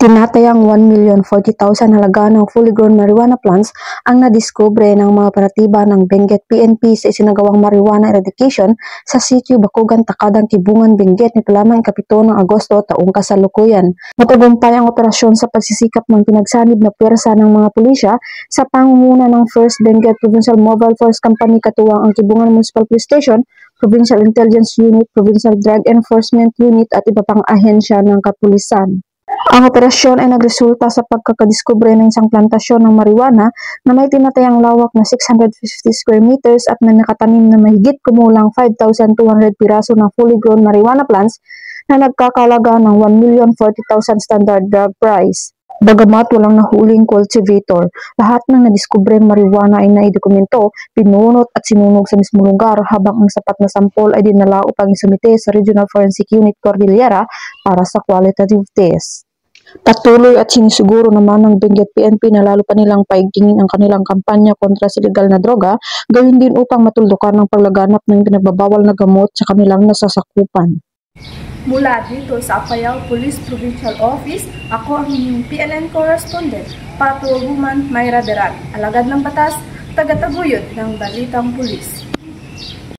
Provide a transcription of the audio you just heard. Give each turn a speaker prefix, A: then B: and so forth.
A: Tinatayang 1,040,000 halaga ng fully grown marijuana plants ang nadiskubre ng mga operatiba ng Benguet PNP sa isinagawang marijuana eradication sa sitio Bakugan, Takadang, Kibungan, Benguet nito lamang ikapito ng Agosto taong kasalukuyan. Matagumpay ang operasyon sa pagsisikap ng pinagsanib na pwersa ng mga pulisya sa pangunguna ng 1st Benguet Provincial Mobile Force Company katuwang ang Kibungan Municipal Police Station, Provincial Intelligence Unit, Provincial Drug Enforcement Unit at iba pang ahensya ng kapulisan. Ang operasyon ay nagresulta sa pagkakadiskubre ng isang plantasyon ng marijuana na may tinatayang lawak na 650 square meters at may nakatanim na mahigit kumulang 5,200 piraso ng fully grown marijuana plants na nagkakalaga ng 1,040,000 standard drug price. Bagamat walang nahuling cultivator, lahat ng nadiskubreng marijuana ay naidokumento, pinunot at sinunog sa mismong lugar habang ang sapat na sampol ay dinala upang isumite sa Regional Forensic Unit Cordillera para sa qualitative test. Patuloy at sinisiguro naman ng Benguet PNP na lalo pa nilang paigtingin ang kanilang kampanya kontra sa ilegal na droga, gayon din upang matuldukan ng paglaganap ng pinagbabawal na gamot sa kanilang nasasakupan.
B: Mula dito sa Apayao Police Provincial Office, ako ang inyong PNN correspondent, Patuoguman Mayra Derag, alagad ng batas, tagataguyod ng Balitang Pulis.